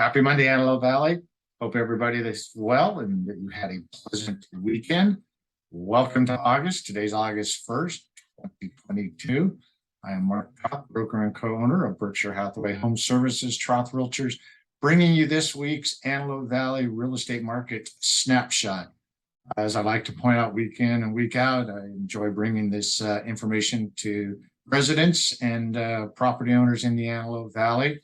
Happy Monday, Antelope Valley. Hope everybody is well and that you had a pleasant weekend. Welcome to August. Today's August 1st, 2022. I am Mark Troth, broker and co-owner of Berkshire Hathaway HomeServices, Troth Realtors, bringing you this week's Antelope Valley real estate market snapshot. As I like to point out week in and week out, I enjoy bringing this information to residents and property owners in the Antelope Valley.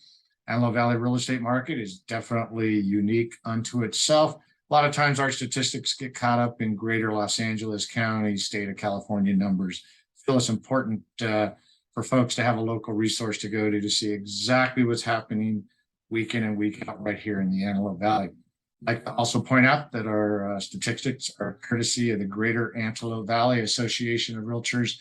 Antelope Valley real estate market is definitely unique unto itself. A lot of times our statistics get caught up in greater Los Angeles County, state of California numbers. I feel it's important for folks to have a local resource to go to see exactly what's happening week in and week out right here in the Antelope Valley. I'd like to also point out that our statistics are courtesy of the Greater Antelope Valley Association of Realtors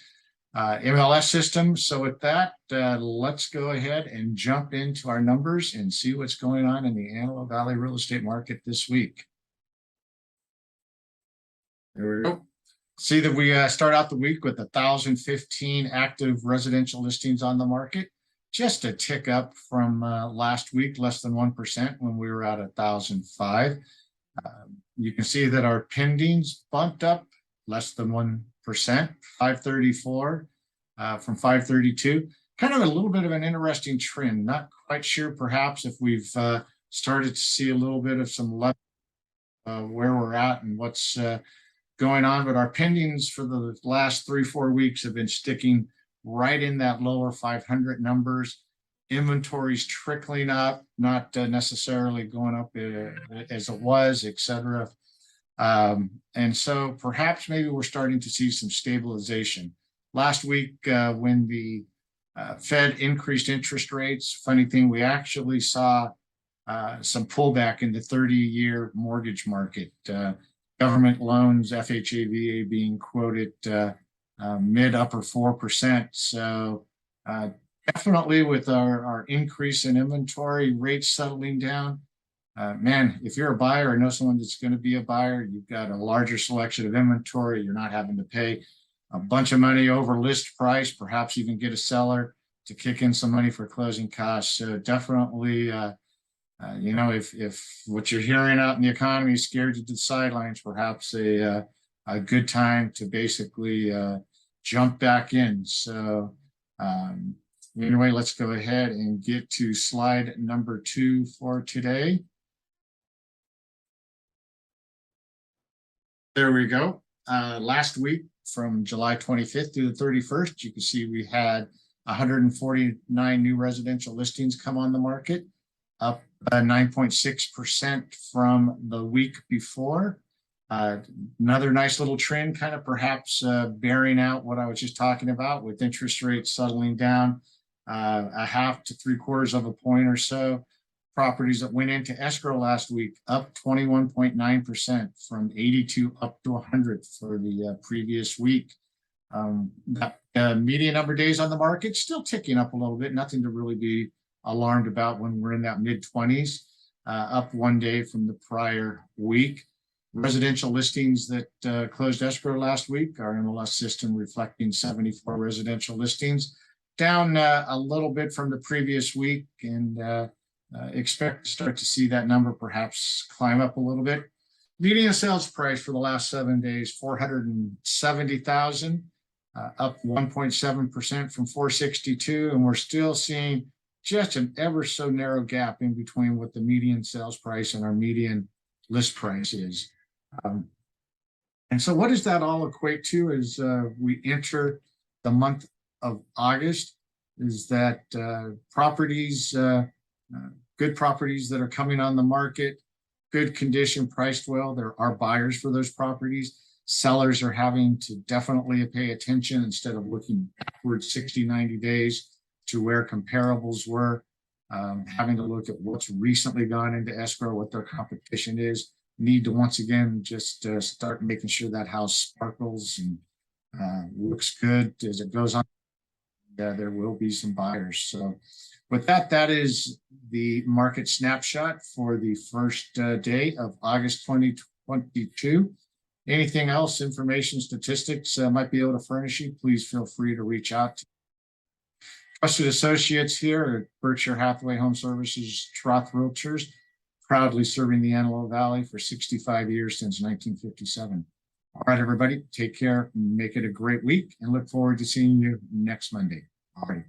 MLS system. So with that, let's go ahead and jump into our numbers and see what's going on in the Antelope Valley real estate market this week. There we go. See that we start out the week with 1,015 active residential listings on the market, just a tick up from last week, less than 1% when we were at 1,005. You can see that our pendings bumped up less than 1%, 534 from 532. Kind of a little bit of an interesting trend. Not quite sure perhaps if we've started to see a little bit of some luck where we're at and what's going on, but our pendings for the last 3-4 weeks have been sticking right in that lower 500 numbers. Inventories trickling up, not necessarily going up as it was, etc. And so perhaps maybe we're starting to see some stabilization. Last week, when the Fed increased interest rates, funny thing, we actually saw some pullback in the 30-year mortgage market. Government loans, FHA, VA being quoted mid-upper 4%. So definitely with our increase in inventory, rates settling down, man, if you're a buyer or know someone that's going to be a buyer, you've got a larger selection of inventory. You're not having to pay a bunch of money over list price, perhaps even get a seller to kick in some money for closing costs. So definitely, you know, if what you're hearing out in the economy scared you to the sidelines, perhaps a good time to basically jump back in. So anyway, let's go ahead and get to slide number 2 for today. There we go. Last week from July 25th through the 31st, you can see we had 149 new residential listings come on the market, up 9.6% from the week before. Another nice little trend, kind of perhaps bearing out what I was just talking about with interest rates settling down 0.5 to 0.75 point or so. Properties that went into escrow last week up 21.9% from 82 up to 100 for the previous week. That median number of days on the market still ticking up a little bit. Nothing to really be alarmed about when we're in that mid-20s, up 1 day from the prior week. Residential listings that closed escrow last week, our MLS system reflecting 74 residential listings, down a little bit from the previous week, and expect to start to see that number perhaps climb up a little bit. Median sales price for the last 7 days, $470,000, up 1.7% from 462, and we're still seeing just an ever so narrow gap in between what the median sales price and our median list price is. And so what does that all equate to as we enter the month of August? Is that properties, good properties that are coming on the market, good condition, priced well. There are buyers for those properties. Sellers are having to definitely pay attention instead of looking backwards 60, 90 days to where comparables were, having to look at what's recently gone into escrow, what their competition is. Need to once again just start making sure that house sparkles and looks good as it goes on. There will be some buyers. So with that, that is the market snapshot for the first day of August 2022. Anything else, information, statistics might be able to furnish you, please feel free to reach out to trusted associates here at Berkshire Hathaway HomeServices, Troth Realtors. proudly serving the Antelope Valley for 65 years since 1957. All right, everybody, take care, make it a great week, and look forward to seeing you next Monday. All right.